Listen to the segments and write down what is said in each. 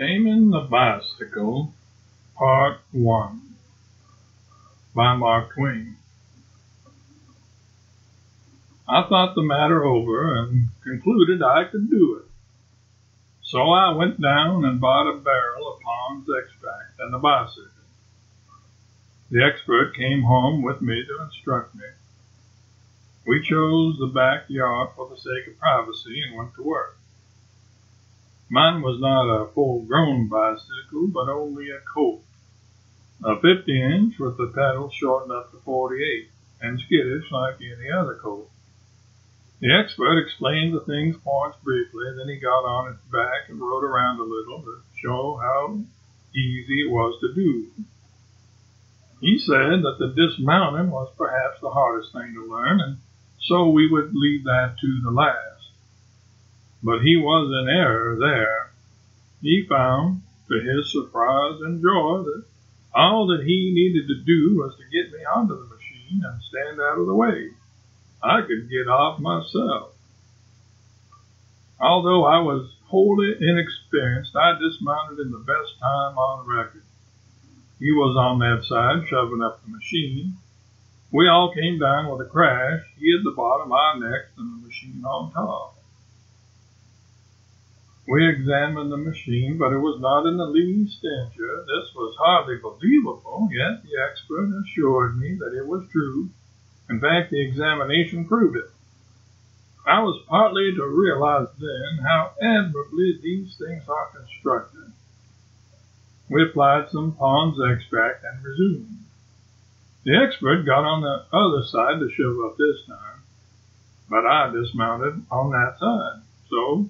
Taming the Bicycle, Part 1 by Twain. I thought the matter over and concluded I could do it. So I went down and bought a barrel of Pond's extract and a bicycle. The expert came home with me to instruct me. We chose the backyard for the sake of privacy and went to work. Mine was not a full-grown bicycle, but only a colt, a 50-inch with the pedals shortened up to 48, and skittish like any other colt. The expert explained the thing's points briefly, then he got on its back and rode around a little to show how easy it was to do. He said that the dismounting was perhaps the hardest thing to learn, and so we would leave that to the last. But he was in error there. He found, to his surprise and joy, that all that he needed to do was to get me onto the machine and stand out of the way. I could get off myself. Although I was wholly inexperienced, I dismounted in the best time on record. He was on that side, shoving up the machine. We all came down with a crash, he at the bottom, I next, and the machine on top. We examined the machine, but it was not in the least injured. This was hardly believable, yet the expert assured me that it was true. In fact, the examination proved it. I was partly to realize then how admirably these things are constructed. We applied some Pond's extract and resumed. The expert got on the other side to shove up this time, but I dismounted on that side, so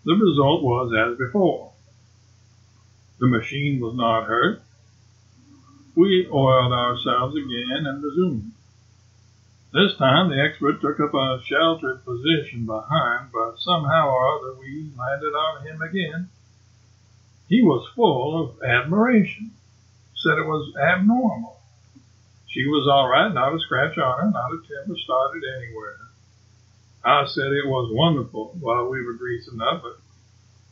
the result was as before. The machine was not hurt. We oiled ourselves again and resumed. This time the expert took up a sheltered position behind, but somehow or other we landed on him again. He was full of admiration, said it was abnormal. She was all right, not a scratch on her, not a timber started anywhere. I said it was wonderful while we were greasing up, but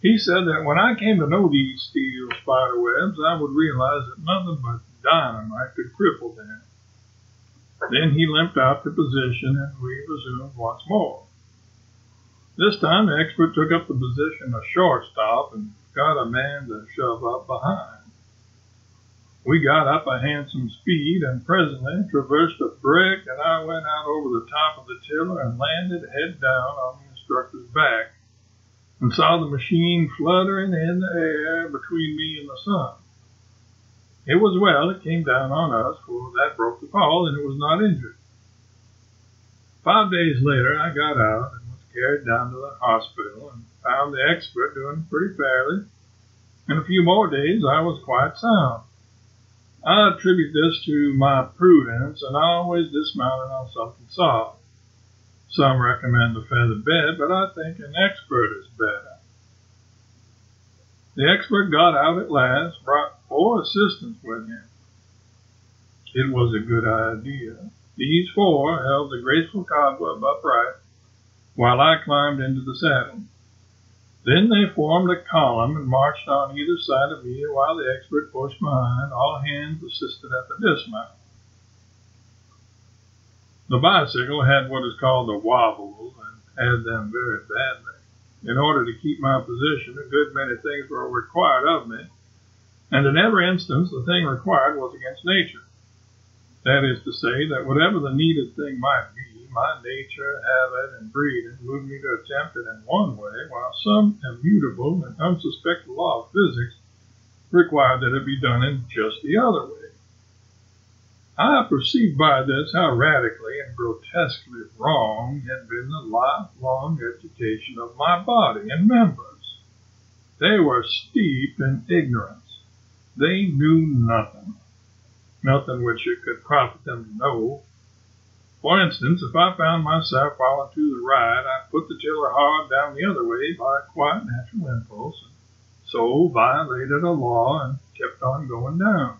he said that when I came to know these steel spider webs, I would realize that nothing but dynamite could cripple them. Then he limped out to position, and we resumed once more. This time the expert took up the position of shortstop and got a man to shove up behind. We got up a handsome speed and presently traversed a brick, and I went out over the top of the tiller and landed head down on the instructor's back and saw the machine fluttering in the air between me and the sun. It was well it came down on us, for that broke the fall and it was not injured. 5 days later I got out and was carried down to the hospital and found the expert doing pretty fairly. In a few more days I was quite sound. I attribute this to my prudence and always dismounting on something soft. Some recommend a feathered bed, but I think an expert is better. The expert got out at last, brought 4 assistants with him. It was a good idea. These 4 held the graceful cobweb upright while I climbed into the saddle. Then they formed a column and marched on either side of me while the expert pushed behind. All hands assisted at the dismount. The bicycle had what is called the wobbles and had them very badly. In order to keep my position, a good many things were required of me, and in every instance the thing required was against nature. That is to say that whatever the needed thing might be, my nature, habit, and breeding moved me to attempt it in one way, while some immutable and unsuspected law of physics required that it be done in just the other way. I perceived by this how radically and grotesquely wrong had been the lifelong education of my body and members. They were steeped in ignorance. They knew nothing which it could profit them to know. For instance, if I found myself falling to the right, I put the tiller hard down the other way by a quite natural impulse, and so violated a law and kept on going down.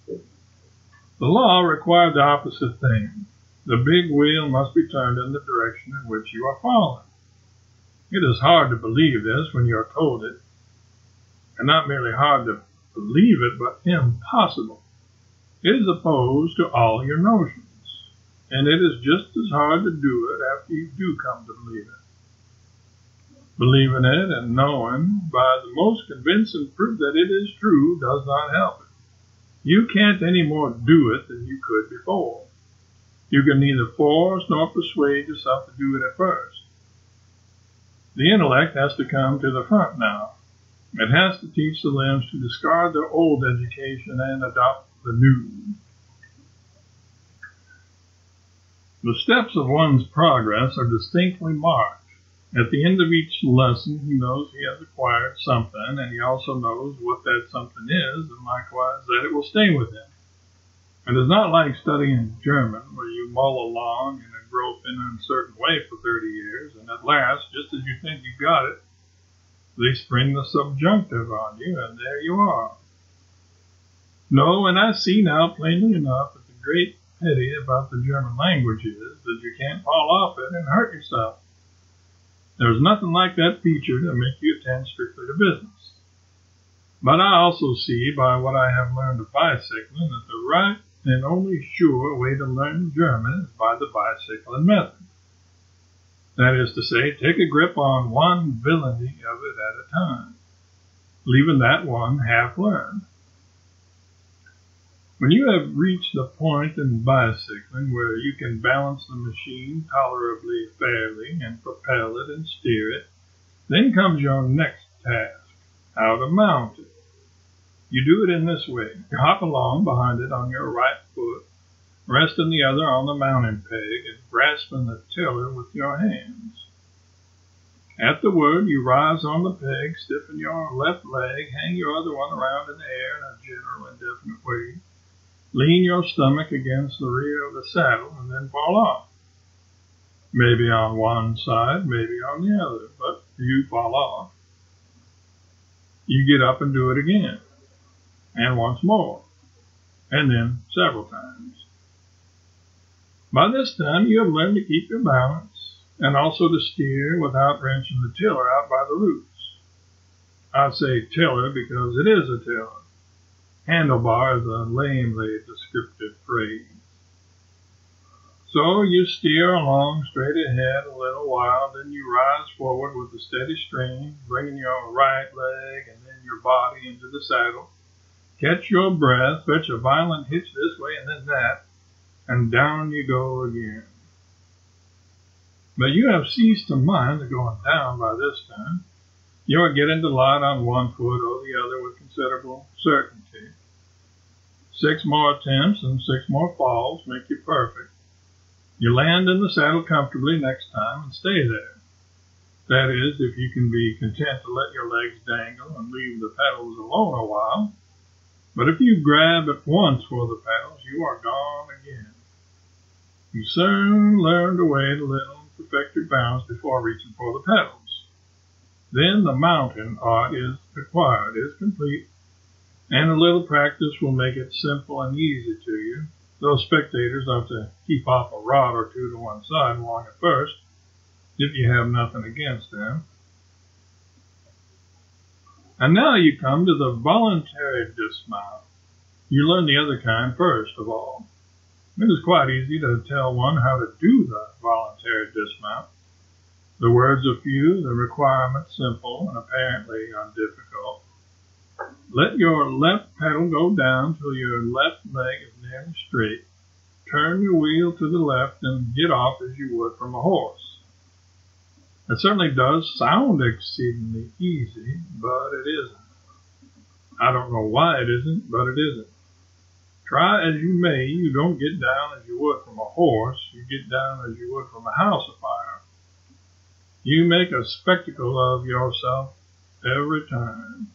The law required the opposite thing. The big wheel must be turned in the direction in which you are following. It is hard to believe this when you are told it. and not merely hard to believe it, but impossible. It is opposed to all your notions, and it is just as hard to do it after you do come to believe it. Believing it and knowing by the most convincing proof that it is true does not help it. You can't any more do it than you could before. You can neither force nor persuade yourself to do it at first. The intellect has to come to the front now. It has to teach the limbs to discard their old education and adopt the new. The steps of one's progress are distinctly marked. At the end of each lesson, he knows he has acquired something, and he also knows what that something is, and likewise that it will stay with him. It is not like studying German, where you mull along in a groping, uncertain way for 30 years, and at last, just as you think you've got it, they spring the subjunctive on you, and there you are. No, and I see now plainly enough that the great pity about the German language is that you can't fall off it and hurt yourself. There's nothing like that feature to make you attend strictly to business. But I also see by what I have learned of bicycling that the right and only sure way to learn German is by the bicycling method. That is to say, take a grip on one villainy of it at a time, leaving that one half learned. When you have reached the point in bicycling where you can balance the machine tolerably fairly and propel it and steer it, then comes your next task, how to mount it. You do it in this way. You hop along behind it on your right foot, resting the other on the mounting peg and grasping the tiller with your hands. At the word, you rise on the peg, stiffen your left leg, hang your other one around in the air in a general indefinite way, lean your stomach against the rear of the saddle, and then fall off. Maybe on one side, maybe on the other, but you fall off. You get up and do it again, and once more, and then several times. By this time, you have learned to keep your balance, and also to steer without wrenching the tiller out by the roots. I say tiller because it is a tiller. Handlebar is a lamely descriptive phrase. So you steer along straight ahead a little while, then you rise forward with a steady strain, bringing your right leg and then your body into the saddle. Catch your breath, fetch a violent hitch this way and then that, and down you go again. But you have ceased to mind the going down by this time. You are getting to light on one foot or the other with considerable certainty. 6 more attempts and 6 more falls make you perfect. You land in the saddle comfortably next time and stay there. That is, if you can be content to let your legs dangle and leave the pedals alone a while. But if you grab at once for the pedals, you are gone again. You soon learn to wait a little and perfect your balance before reaching for the pedals. Then the mountain art is acquired, is complete, and a little practice will make it simple and easy to you. Those spectators ought to keep off a rod or two to one side along at first, if you have nothing against them. And now you come to the voluntary dismount. You learn the other kind first of all. It is quite easy to tell one how to do the voluntary dismount. The words are few, the requirements simple, and apparently undifficult. Let your left pedal go down till your left leg is nearly straight. Turn your wheel to the left and get off as you would from a horse. It certainly does sound exceedingly easy, but it isn't. I don't know why it isn't, but it isn't. Try as you may, you don't get down as you would from a horse. You get down as you would from a house afire. You make a spectacle of yourself every time.